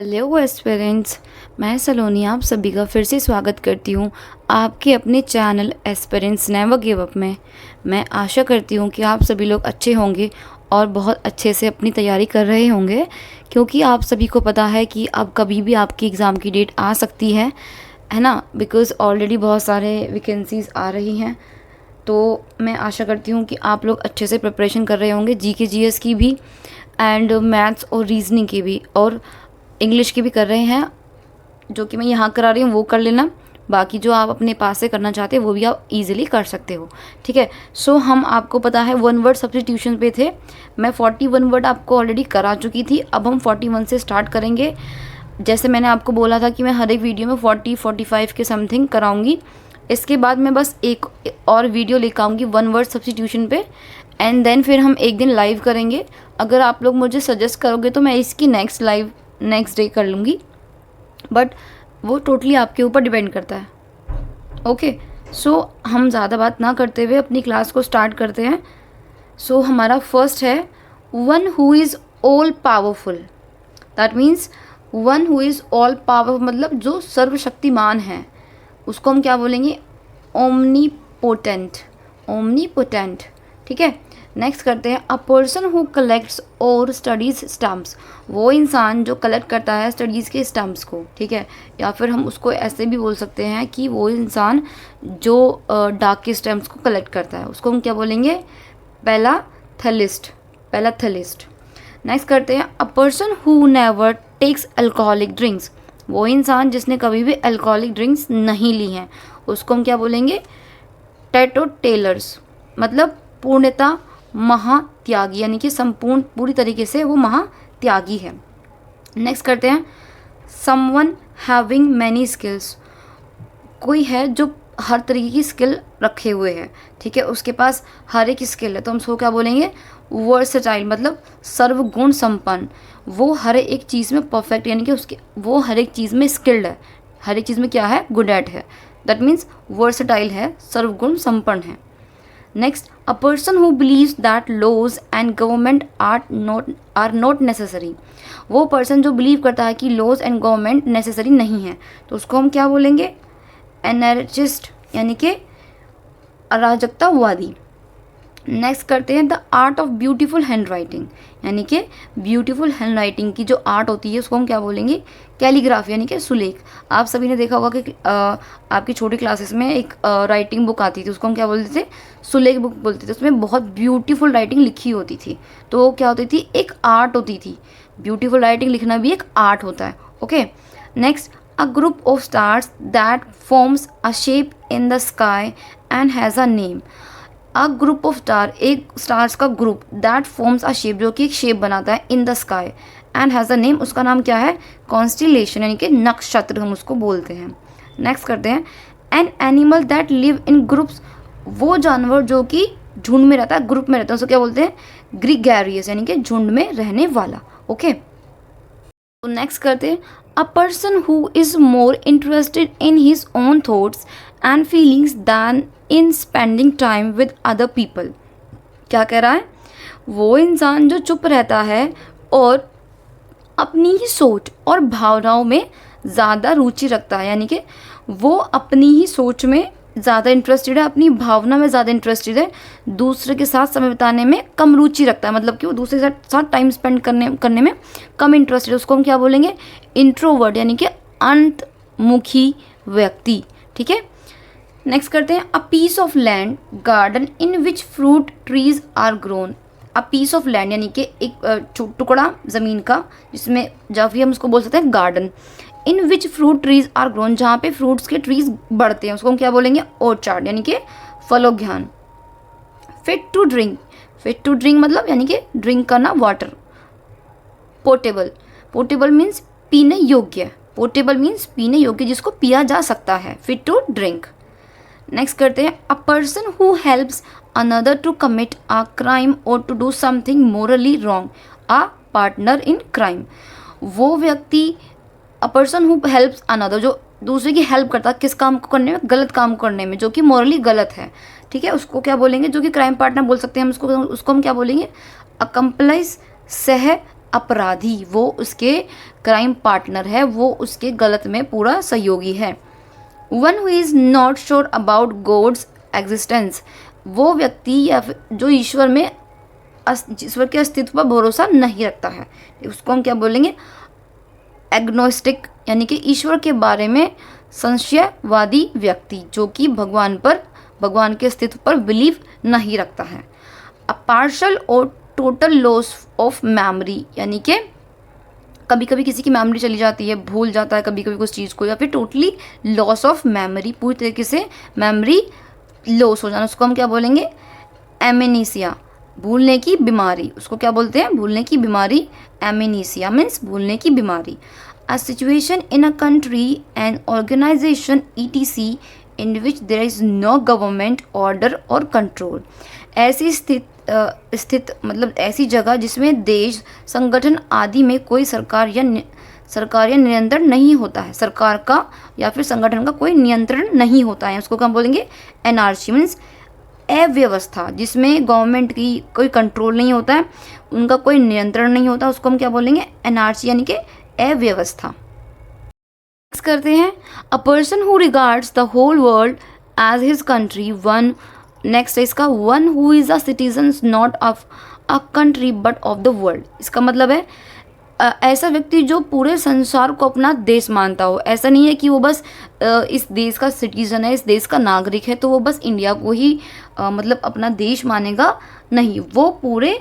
Hello aspirants, मैं सलोनी आप सभी का फिर से स्वागत करती हूँ आपके अपने channel aspirants never give up में। मैं आशा करती हूँ कि आप सभी लोग अच्छे होंगे और बहुत अच्छे से अपनी तैयारी कर रहे होंगे, क्योंकि आप सभी को पता है कि अब कभी भी आपकी एग्ज़ाम की डेट आ सकती है ना। बिकॉज़ ऑलरेडी बहुत सारे वैकेंसीज़ आ रही हैं। तो मैं आशा करती हूँ कि आप लोग अच्छे से प्रिपरेशन कर रहे होंगे, जीके जीएस की भी एंड मैथ्स और रीजनिंग की भी, और इंग्लिश की भी कर रहे हैं। जो कि मैं यहाँ करा रही हूँ वो कर लेना, बाकी जो आप अपने पास से करना चाहते हैं वो भी आप इजीली कर सकते हो। ठीक है। सो हम आपको पता है 1 वर्ड सब्स्टिट्यूशन पे थे। मैं 41 वर्ड आपको ऑलरेडी करा चुकी थी। अब हम 41 से स्टार्ट करेंगे। जैसे मैंने आपको बोला था कि मैं हर एक वीडियो में 40-45 के समथिंग कराऊंगी। इसके बाद मैं बस एक और वीडियो लेकर आऊँगी 1 वर्ड सब्स्टिट्यूशन पे, एंड देन फिर हम एक दिन लाइव करेंगे। अगर आप लोग मुझे सजेस्ट करोगे तो मैं इसकी नेक्स्ट डे कर लूँगी, बट वो टोटली आपके ऊपर डिपेंड करता है। ओके। सो हम ज़्यादा बात ना करते हुए अपनी क्लास को स्टार्ट करते हैं। सो हमारा फर्स्ट है one who is all powerful. That means one who is all power मतलब जो सर्वशक्तिमान है, उसको हम क्या बोलेंगे? ओमनीपोटेंट। ओमनीपोटेंट। ठीक है। नेक्स्ट करते हैं अ पर्सन हु कलेक्ट्स और स्टडीज़ स्टम्प्स। वो इंसान जो कलेक्ट करता है स्टडीज़ के स्टम्प्स को। ठीक है। या फिर हम उसको ऐसे भी बोल सकते हैं कि वो इंसान जो डाक के स्टम्प्स को कलेक्ट करता है उसको हम क्या बोलेंगे? पैलाथलिस्ट। पैलाथलिस्ट। नेक्स्ट करते हैं a person who never takes alcoholic drinks. वो इंसान जिसने कभी भी अल्कोहलिक ड्रिंक्स नहीं ली हैं उसको हम क्या बोलेंगे? टेटोटेलर्स। मतलब पूर्णतः महात्यागी, यानी कि संपूर्ण पूरी तरीके से वो महात्यागी है। नेक्स्ट करते हैं समवन हैविंग मैनी स्किल्स। कोई है जो हर तरीके की स्किल रखे हुए है। ठीक है। उसके पास हर एक स्किल है तो हम उसको क्या बोलेंगे? वर्सेटाइल। मतलब सर्वगुण संपन्न। वो हर एक चीज़ में परफेक्ट, यानी कि उसके वो हर एक चीज़ में स्किल्ड है। हर एक चीज़ में क्या है? गुड एट है। दैट मीन्स वर्सेटाइल है, सर्वगुण संपन्न है। Next a person who believes that laws and government are not necessary. वो पर्सन जो बिलीव करता है कि लॉज एंड गवर्नमेंट नेसेसरी नहीं है तो उसको हम क्या बोलेंगे? एनर्जिस्ट, यानी कि अराजकतावादी। नेक्स्ट करते हैं the art of beautiful hand writing. यानी कि ब्यूटीफुल हैंड राइटिंग की जो आर्ट होती है उसको हम क्या बोलेंगे? कैलीग्राफी, यानी कि सुलेख। आप सभी ने देखा होगा कि आपकी छोटी क्लासेस में एक राइटिंग बुक आती थी, उसको हम क्या बोलते थे? सुलेख बुक बोलते थे। उसमें बहुत ब्यूटीफुल राइटिंग लिखी होती थी। तो वो क्या होती थी? एक आर्ट होती थी। ब्यूटीफुल राइटिंग लिखना भी एक आर्ट होता है। Okay. Next a group of stars that forms a shape in the sky and has a name. A group of star, एक स्टार्स का group, that forms a shape, जो कि एक शेप बनाता है, in the sky and has a name, उसका नाम क्या है? कॉन्स्टिलेशन, यानी कि नक्षत्र हम उसको बोलते हैं। नेक्स्ट करते हैं an animal that live in groups. वो जानवर जो कि झुंड में रहता है, ग्रुप में रहता है, उसको क्या बोलते हैं? ग्रीगैरियस, यानी कि झुंड में रहने वाला। ओके। तो नेक्स्ट करते हैं a person who is more interested in his own thoughts and feelings than in spending time with other people. क्या कह रहा है? वो इंसान जो चुप रहता है और अपनी ही सोच और भावनाओं में ज़्यादा रुचि रखता है, यानी कि वो अपनी ही सोच में ज़्यादा इंटरेस्टेड है, अपनी भावना में ज़्यादा इंटरेस्टेड है, दूसरे के साथ समय बिताने में कम रुचि रखता है। मतलब कि वो दूसरे के साथ टाइम स्पेंड करने में कम इंटरेस्टेड है। उसको हम क्या बोलेंगे? इंट्रोवर्ट, यानी कि अंतर्मुखी व्यक्ति। ठीक है। नेक्स्ट करते हैं a piece of land garden in which fruit trees are grown. A piece of land, यानी कि एक टुकड़ा ज़मीन का, जिसमें जब भी हम उसको बोल सकते हैं garden. In which fruit trees are grown, जहाँ पे फ्रूट्स के ट्रीज बढ़ते हैं, उसको हम क्या बोलेंगे? ऑर्चार्ड, यानी कि फलोद्यान। Fit to drink. Fit to drink मतलब यानी कि ड्रिंक करना, वाटर। पोर्टेबल। पोर्टेबल मीन्स पीने योग्य। पोर्टेबल मीन्स पीने योग्य, जिसको पिया जा सकता है। Fit to drink. नेक्स्ट करते हैं a person who helps another to commit a crime और to do something morally wrong. A partner in crime. वो व्यक्ति, a person who helps another, जो दूसरे की हेल्प करता है किस काम को करने में? गलत काम करने में, जो कि मोरली गलत है। ठीक है। उसको क्या बोलेंगे? जो कि क्राइम पार्टनर बोल सकते हैं हम उसको हम क्या बोलेंगे? अकम्प्लाइज, सह अपराधी, वो उसके क्राइम पार्टनर है, वो उसके गलत में पूरा सहयोगी है। One who is not sure about God's existence, वो व्यक्ति या फिर जो ईश्वर के अस्तित्व पर भरोसा नहीं रखता है, उसको हम क्या बोलेंगे, एग्नोस्टिक, यानी कि ईश्वर के बारे में संशयवादी व्यक्ति, जो कि भगवान के अस्तित्व पर बिलीव नहीं रखता है। अ पार्शल और टोटल लॉस ऑफ मेमोरी, यानी कि कभी कभी किसी की मेमोरी चली जाती है, भूल जाता है कभी कभी कुछ चीज़ को, या फिर टोटली लॉस ऑफ मेमोरी, पूरी तरीके से मेमोरी लॉस हो जाना, उसको हम क्या बोलेंगे, एमेनीसिया, भूलने की बीमारी, उसको क्या बोलते हैं, भूलने की बीमारी। एमेनीसिया मीन्स भूलने की बीमारी। A situation in a country and organization ETC in which there is no government order और कंट्रोल, ऐसी स्थित मतलब ऐसी जगह जिसमें देश, संगठन आदि में कोई सरकार या नियंत्रण नहीं होता है, सरकार का या फिर संगठन का कोई नियंत्रण नहीं होता है, उसको हम बोलेंगे एनार्ची मीन्स अव्यवस्था, जिसमें गवर्नमेंट की कोई कंट्रोल नहीं होता है, उनका कोई नियंत्रण नहीं होता, उसको हम क्या बोलेंगे, एनार्ची, यानी कि अव्यवस्था। नेक्स्ट करते हैं, a person who regards the whole world as his country. One, next है इसका, one who is a citizen not of a country but of the world. इसका मतलब है ऐसा व्यक्ति जो पूरे संसार को अपना देश मानता हो। ऐसा नहीं है कि वो बस इस देश का सिटीजन है, इस देश का नागरिक है तो वो बस इंडिया को ही मतलब अपना देश मानेगा, नहीं, वो पूरे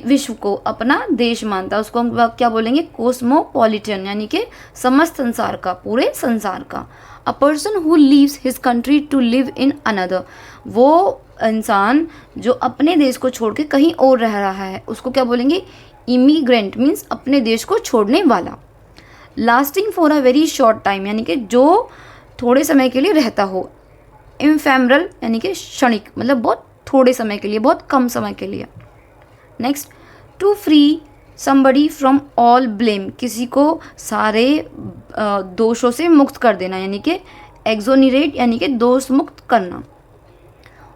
विश्व को अपना देश मानता है, उसको हम क्या बोलेंगे, कोस्मोपॉलिटन, यानी कि समस्त संसार का, पूरे संसार का। A person who leaves his country to live in another, वो इंसान जो अपने देश को छोड़ के कहीं और रह रहा है, उसको क्या बोलेंगे, इमिग्रेंट मीन्स अपने देश को छोड़ने वाला। Lasting for a very short time, यानी कि जो थोड़े समय के लिए रहता हो। इम्फेमरल, यानी कि क्षणिक, मतलब बहुत थोड़े समय के लिए, बहुत कम समय के लिए। Next, to free somebody from all blame, किसी को सारे दोषों से मुक्त कर देना, यानी कि एक्सोनिरेट, यानी कि दोष मुक्त करना।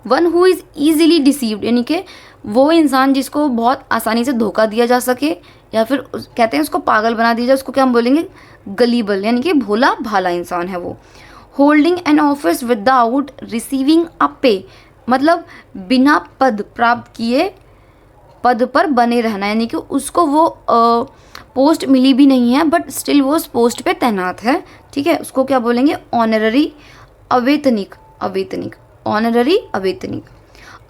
One who is easily deceived, यानी कि वो इंसान जिसको बहुत आसानी से धोखा दिया जा सके, या फिर कहते हैं उसको पागल बना दिया जाए, उसको क्या हम बोलेंगे, गलीबल, यानी कि भोला भाला इंसान है वो। Holding an office without receiving a पे, मतलब बिना पद प्राप्त किए पद पर बने रहना, यानी कि उसको वो पोस्ट मिली भी नहीं है बट स्टिल वो उस पोस्ट पे तैनात है, ठीक है, उसको क्या बोलेंगे, ऑनररी अवेतनिक, ऑनररी अवेतनिक।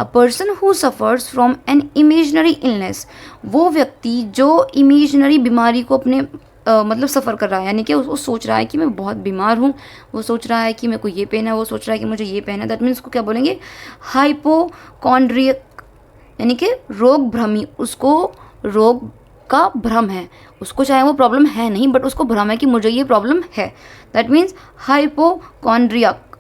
A person who suffers from an imaginary illness, वो व्यक्ति जो इमेजनरी बीमारी को अपने मतलब सफ़र कर रहा है, यानी कि वो सोच रहा है कि मैं बहुत बीमार हूँ, वो सोच रहा है कि मेरे को ये पेन है, वो सोच रहा है कि मुझे ये पेन है, दैट मीन्स उसको क्या बोलेंगे, हाइपोकॉन्ड्रियक, यानी कि रोग भ्रमी, उसको रोग का भ्रम है, उसको चाहे वो प्रॉब्लम है नहीं बट उसको भ्रम है कि मुझे ये प्रॉब्लम है, that means hypochondriac.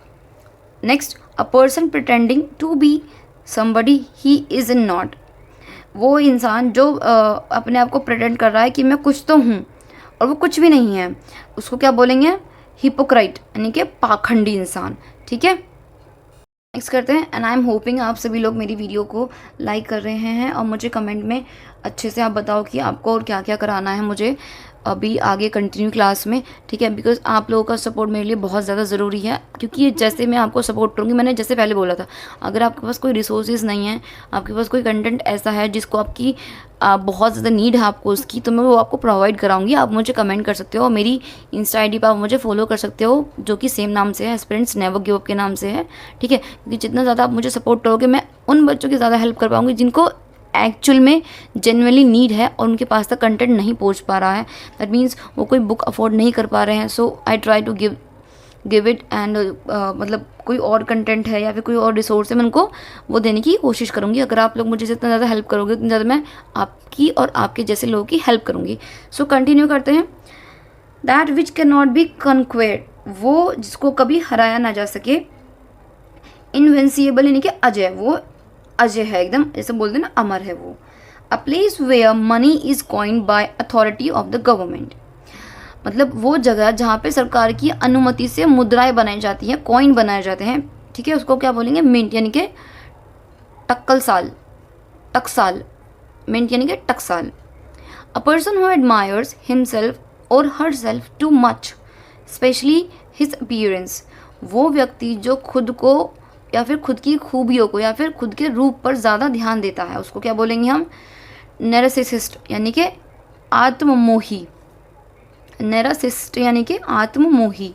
Next, a person pretending to be somebody he is not, वो इंसान जो अपने आप को प्रेटेंड कर रहा है कि मैं कुछ तो हूँ और वो कुछ भी नहीं है, उसको क्या बोलेंगे, हिपोक्राइट, यानी कि पाखंडी इंसान, ठीक है। नेक्स्ट करते हैं, एंड आई एम होपिंग आप सभी लोग मेरी वीडियो को लाइक कर रहे हैं और मुझे कमेंट में अच्छे से आप बताओ कि आपको और क्या क्या कराना है मुझे अभी आगे कंटिन्यू क्लास में, ठीक है, बिकॉज आप लोगों का सपोर्ट मेरे लिए बहुत ज़्यादा ज़रूरी है, क्योंकि जैसे मैं आपको सपोर्ट करूँगी, मैंने जैसे पहले बोला था, अगर आपके पास कोई रिसोर्सेज नहीं है, आपके पास कोई कंटेंट ऐसा है जिसको आपकी बहुत ज़्यादा नीड है आपको उसकी, तो मैं वो आपको प्रोवाइड कराऊंगी। आप मुझे कमेंट कर सकते हो और मेरी इंस्टा ID पर आप मुझे फॉलो कर सकते हो, जो कि सेम नाम से है, एस्पिरेंट्स नेवर गिव अप के नाम से है, ठीक है, क्योंकि जितना ज़्यादा आप मुझे सपोर्ट करोगे मैं उन बच्चों की ज़्यादा हेल्प कर पाऊँगी जिनको एक्चुअल में जेन्युइनली नीड है और उनके पास तक कंटेंट नहीं पहुंच पा रहा है, दैट मीन्स वो कोई बुक अफोर्ड नहीं कर पा रहे हैं, so I try to give it and मतलब कोई और कंटेंट है या फिर कोई और रिसोर्स है, मैं उनको वो देने की कोशिश करूँगी। अगर आप लोग मुझे जितना ज़्यादा हेल्प करोगे उतनी ज़्यादा मैं आपकी और आपके जैसे लोगों की हेल्प करूँगी। सो कंटिन्यू करते हैं, that which can not be conquered, वो जिसको कभी हराया ना जा सके। इनविंसिबल, यानी कि अजय, वो अजय है एकदम, जैसे बोलते हैं ना, अमर है वो। A place where money is coined by authority of the government, मतलब वो जगह जहाँ पे सरकार की अनुमति से मुद्राएं बनाई जाती हैं, कॉइन बनाए जाते हैं, ठीक है, उसको क्या बोलेंगे, मिंट, यानी कि टक्साल, मिंट यानी कि टकसाल। A person who admires himself और herself too much, specially his appearance, वो व्यक्ति जो खुद को या फिर खुद की खूबियों को या फिर खुद के रूप पर ज़्यादा ध्यान देता है, उसको क्या बोलेंगे हम? नैरसिसिस्ट यानी कि आत्ममोही। नैरसिसिस्ट यानी कि आत्ममोही।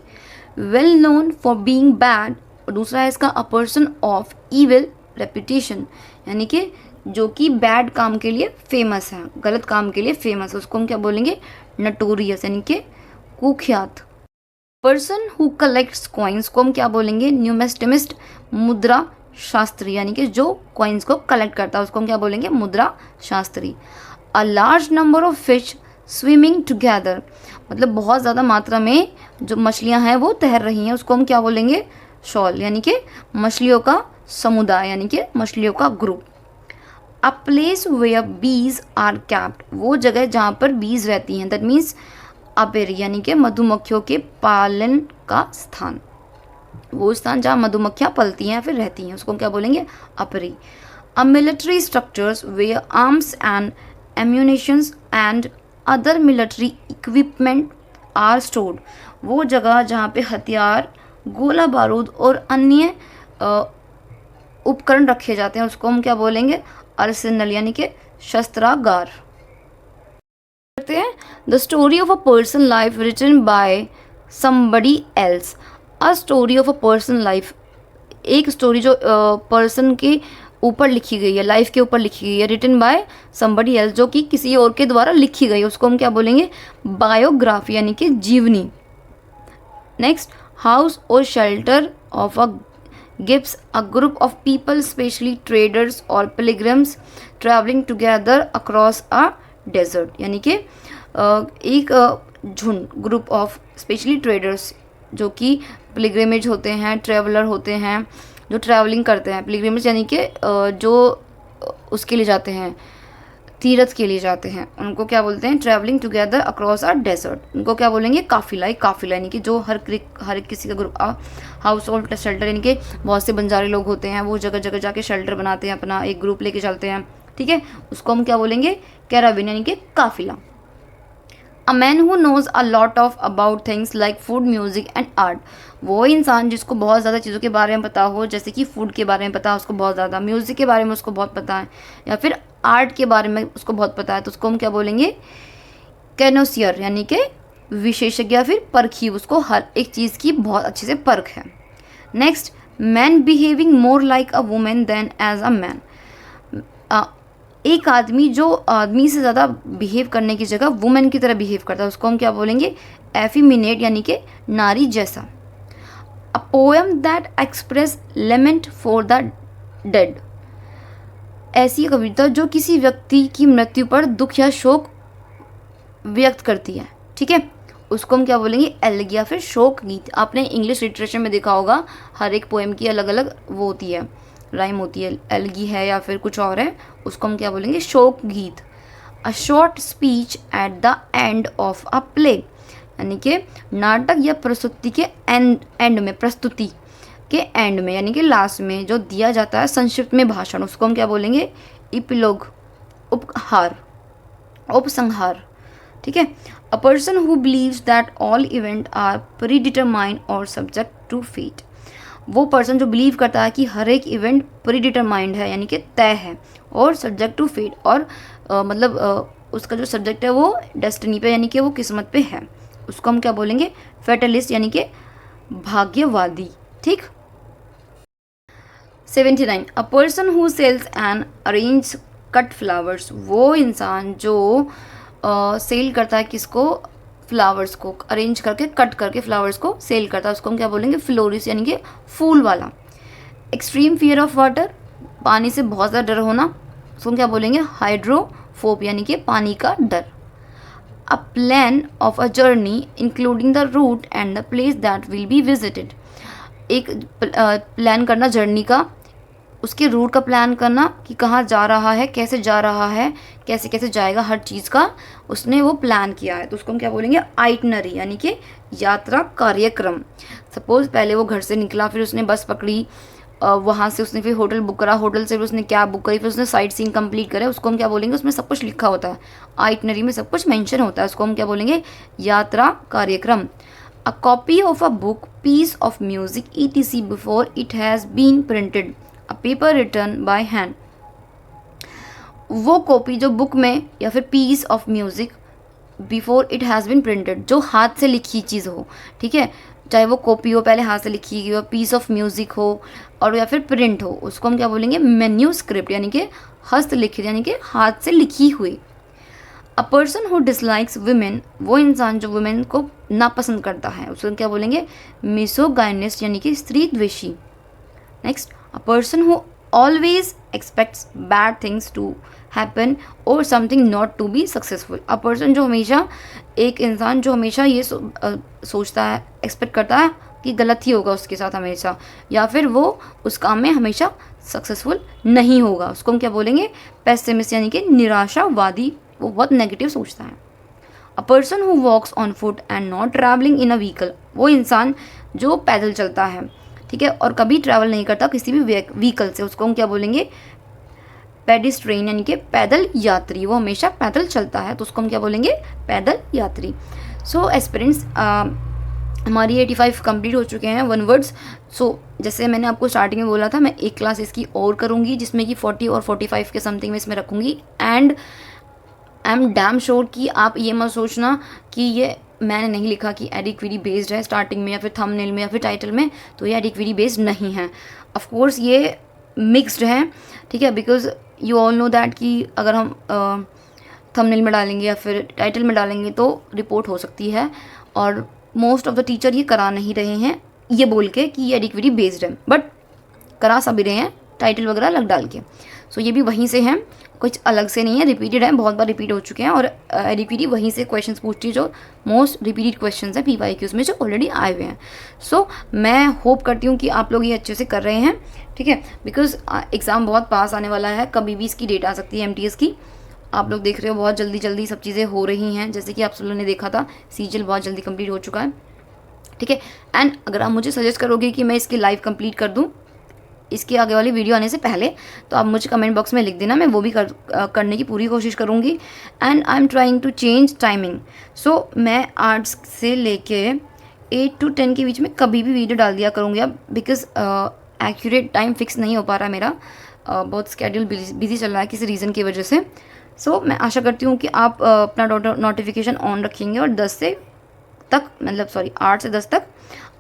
Well known for being bad, और दूसरा है इसका a person of evil reputation, यानी कि जो कि बैड काम के लिए फेमस है, गलत काम के लिए फेमस है, उसको हम क्या बोलेंगे? नटोरियस यानी कि कुख्यात। पर्सन हु कलेक्ट्स कॉइन्स को हम क्या बोलेंगे? न्यूमेस्टिमिस्ट, मुद्रा शास्त्री, यानी कि जो कॉइन्स को कलेक्ट करता है उसको हम क्या बोलेंगे? मुद्रा Shastri. A large number of fish swimming together, मतलब बहुत ज़्यादा मात्रा में जो मछलियां हैं वो तैर रही हैं, उसको हम क्या बोलेंगे? शॉल, यानी कि मछलियों का समुदाय, यानी कि मछलियों का group. A place where bees are kept, वो जगह जहाँ पर बीज रहती हैं, दैट मीन्स अपेरी, यानी कि मधुमक्खियों के पालन का स्थान, वो स्थान जहाँ मधुमक्खियाँ पलती हैं या फिर रहती हैं, उसको हम क्या बोलेंगे? Apiary. A military structures where arms and ammunitions and other military equipment are stored, वो जगह जहाँ पे हथियार, गोला बारूद और अन्य उपकरण रखे जाते हैं, उसको हम क्या बोलेंगे? आर्सेनल, यानी कि शस्त्रागार। करते हैं the story of a person life written by somebody else. A story of a person life, एक स्टोरी जो पर्सन के ऊपर लिखी गई है, लाइफ के ऊपर लिखी गई है, रिटन बाय समबडी एल्स, जो कि किसी और के द्वारा लिखी गई है, उसको हम क्या बोलेंगे? बायोग्राफी, यानी कि जीवनी। नेक्स्ट, हाउस और shelter of a gives a group of people specially traders और pilgrims travelling together across a desert, यानी कि एक झुंड, ग्रुप ऑफ स्पेशली ट्रेडर्स, जो कि पिलग्रिमेज होते हैं, ट्रैवलर होते हैं, जो ट्रैवलिंग करते हैं। पिलग्रिमेज यानी कि जो उसके लिए जाते हैं, तीर्थ के लिए जाते हैं, उनको क्या बोलते हैं? Travelling together across a desert, उनको क्या बोलेंगे? काफिला। एक काफिला यानी कि जो हर किसी का ग्रुप। हाउस होल्ड शेल्टर, यानी कि बहुत से बंजारे लोग होते हैं, वो जगह जगह जाके शेल्टर बनाते हैं, अपना एक ग्रुप लेके चलते हैं, ठीक है, उसको हम क्या बोलेंगे? कैराबिन, यानी कि काफिला। A man who knows a lot of about things like food, music and art, वो इंसान जिसको बहुत ज़्यादा चीज़ों के बारे में पता हो, जैसे कि फूड के बारे में पता है उसको बहुत ज़्यादा, म्यूज़िक के बारे में उसको बहुत पता है, या फिर आर्ट के बारे में उसको बहुत पता है, तो उसको हम क्या बोलेंगे? कैनोसियर, यानी कि विशेषज्ञ या फिर परखी, उसको हर एक चीज़ की बहुत अच्छे से परख है। Next, man behaving more like a women then as a man, एक आदमी जो आदमी से ज़्यादा बिहेव करने की जगह वुमेन की तरह बिहेव करता है, उसको हम क्या बोलेंगे? एफिमिनेट, यानी कि नारी जैसा। A poem that express lament for the dead, ऐसी कविता जो किसी व्यक्ति की मृत्यु पर दुख या शोक व्यक्त करती है, ठीक है, उसको हम क्या बोलेंगे? एलगी या फिर शोक गीत। आपने इंग्लिश लिटरेचर में देखा होगा, हर एक पोएम की अलग अलग वो होती है, राइम होती है, एलगी है या फिर कुछ और है, उसको हम क्या बोलेंगे? शोक गीत। A short speech at the end of a play, यानी कि नाटक या प्रस्तुति के एंड में, प्रस्तुति के एंड में, यानी कि लास्ट में जो दिया जाता है संक्षिप्त में भाषण, उसको हम क्या बोलेंगे? इपिलोग, उपहार, उपसंहार, ठीक है। A person who believes that all event are predetermined और सब्जेक्ट टू फेट, वो पर्सन जो बिलीव करता है कि हर एक इवेंट प्री डिटरमाइंड है, यानी कि तय है, और सब्जेक्ट टू फेट, और उसका जो सब्जेक्ट है वो डेस्टिनी पे, यानी कि वो किस्मत पे है, उसको हम क्या बोलेंगे? फेटलिस्ट, यानी कि भाग्यवादी, ठीक। 79, a person who sells and arrange cut flowers, वो इंसान जो सेल करता है किसको? फ्लावर्स को अरेंज करके, कट करके फ्लावर्स को सेल करता है, उसको हम क्या बोलेंगे? फ्लोरिस्ट, यानी कि फूल वाला। एक्सट्रीम फियर ऑफ वाटर, पानी से बहुत ज़्यादा डर होना, उसको हम क्या बोलेंगे? हाइड्रोफोब, यानी कि पानी का डर। A plan of a journey including the route and the place that will be visited, एक प्लान करना जर्नी का, उसके रूट का प्लान करना कि कहाँ जा रहा है, कैसे जा रहा है, कैसे कैसे जाएगा, हर चीज़ का उसने वो प्लान किया है, तो उसको हम क्या बोलेंगे? आइटनरी, यानी कि यात्रा कार्यक्रम। सपोज पहले वो घर से निकला, फिर उसने बस पकड़ी, वहाँ से उसने फिर होटल बुक करा, होटल से फिर उसने कैब बुक करी, फिर उसने साइट सीइंग कंप्लीट करे, उसको हम क्या बोलेंगे, उसमें सब कुछ लिखा होता है, आइटनरी में सब कुछ मेंशन होता है, उसको हम क्या बोलेंगे, यात्रा कार्यक्रम। A copy of a book, piece of music etc before it has been printed, a paper written by hand. वो कॉपी जो बुक में या फिर piece of music before it has been printed, जो हाथ से लिखी चीज़ हो, ठीक है, चाहे वो कॉपी हो पहले हाथ से लिखी गई हो, पीस ऑफ म्यूजिक हो और या फिर प्रिंट हो, उसको हम क्या बोलेंगे, मैन्यूस्क्रिप्ट, यानी कि हस्तलिखित, यानी कि हाथ से लिखी हुई। अ पर्सन हु डिसलाइक्स वुमेन, वो इंसान जो वुमेन को नापसंद करता है, उसको क्या बोलेंगे, मिसोगाइनिस्ट, यानी कि स्त्री द्वेषी। Next, a person who always expects bad things to happen और something not to be successful. A person जो हमेशा, एक इंसान जो हमेशा ये सोचता है, एक्सपेक्ट करता है कि गलत ही होगा उसके साथ हमेशा, या फिर वो उस काम में हमेशा सक्सेसफुल नहीं होगा, उसको हम क्या बोलेंगे, पेसिमिस्ट, यानी कि निराशावादी, वो बहुत नेगेटिव सोचता है। A person who walks on foot and not travelling in a vehicle, वो इंसान जो पैदल चलता है, ठीक है, और कभी ट्रैवल नहीं करता किसी भी व्हीकल से, उसको हम क्या बोलेंगे, पेडिस्ट्रेन, यानी कि पैदल यात्री, वो हमेशा पैदल चलता है, तो उसको हम क्या बोलेंगे, पैदल यात्री। सो एस्पिरेंट्स, हमारी 85 कंप्लीट हो चुके हैं 1 वर्ड्स। सो जैसे मैंने आपको स्टार्टिंग में बोला था, मैं एक क्लास इसकी और करूँगी जिसमें कि 40 और 45 के समथिंग में इसमें रखूँगी। And I am damn sure कि आप ये मत सोचना कि ये मैंने नहीं लिखा कि एडिक्विटी बेस्ड है स्टार्टिंग में या फिर थंबनेल में या फिर टाइटल में, तो ये एडिक्विटी बेस्ड नहीं है। ऑफ कोर्स ये मिक्स्ड है, ठीक है, because you all know that कि अगर हम थंबनेल में डालेंगे या फिर टाइटल में डालेंगे तो रिपोर्ट हो सकती है, और मोस्ट ऑफ द टीचर ये करा नहीं रहे हैं ये बोल के कि ये एडिक्विटी बेस्ड है, बट करा सभी रहे हैं टाइटल वगैरह अलग डाल के। सो ये भी वहीं से हैं, कुछ अलग से नहीं है, रिपीटेड है, बहुत बार रिपीट हो चुके हैं, और एडिक्विटी वहीं से क्वेश्चंस पूछती है, जो मोस्ट रिपीटेड क्वेश्चंस हैं PYQs में जो ऑलरेडी आए हुए हैं। सो मैं होप करती हूँ कि आप लोग ये अच्छे से कर रहे हैं, ठीक है, बिकॉज एग्ज़ाम बहुत पास आने वाला है, कभी भी इसकी डेट आ सकती है MTS की। आप लोग देख रहे हो बहुत जल्दी जल्दी सब चीज़ें हो रही हैं, जैसे कि आप सब लोगों ने देखा था CGL बहुत जल्दी कंप्लीट हो चुका है, ठीक है। एंड अगर आप मुझे सजेस्ट करोगे कि मैं इसकी लाइव कंप्लीट कर दूँ इसके आगे वाली वीडियो आने से पहले, तो आप मुझे कमेंट बॉक्स में लिख देना, मैं वो भी करने की पूरी कोशिश करूँगी। And I am trying to change timing. So मैं आर्ट्स से लेके 8 to 10 के बीच में कभी भी वीडियो डाल दिया करूँगी अब, बिकॉज एक्यूरेट टाइम फिक्स नहीं हो पा रहा मेरा, बहुत स्केड्यूल बिजी चल रहा है किसी रीज़न की वजह से। सो मैं आशा करती हूँ कि आप अपना नोटिफिकेशन ऑन रखेंगे और 10 से तक, मतलब सॉरी 8 से 10 तक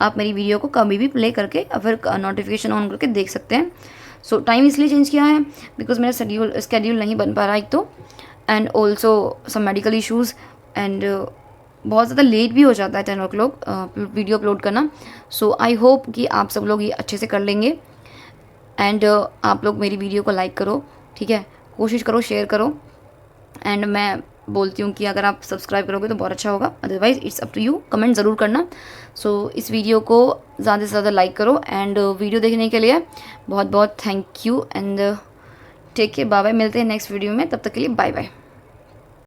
आप मेरी वीडियो को कभी भी प्ले करके या फिर नोटिफिकेशन ऑन करके देख सकते हैं। सो टाइम इसलिए चेंज किया है बिकॉज मेरा स्केड्यूल नहीं बन पा रहा एक तो, and also some medical issues, and बहुत ज़्यादा लेट भी हो जाता है 10 o'clock वीडियो अपलोड करना। सो आई होप कि आप सब लोग ये अच्छे से कर लेंगे, एंड आप लोग मेरी वीडियो को लाइक करो, ठीक है, कोशिश करो शेयर करो, एंड मैं बोलती हूँ कि अगर आप सब्सक्राइब करोगे तो बहुत अच्छा होगा, otherwise it's up to you, comment ज़रूर करना। सो इस वीडियो को ज़्यादा से ज़्यादा लाइक करो, एंड वीडियो देखने के लिए बहुत बहुत thank you, and take care, bye bye, मिलते हैं नेक्स्ट वीडियो में, तब तक के लिए बाय बाय।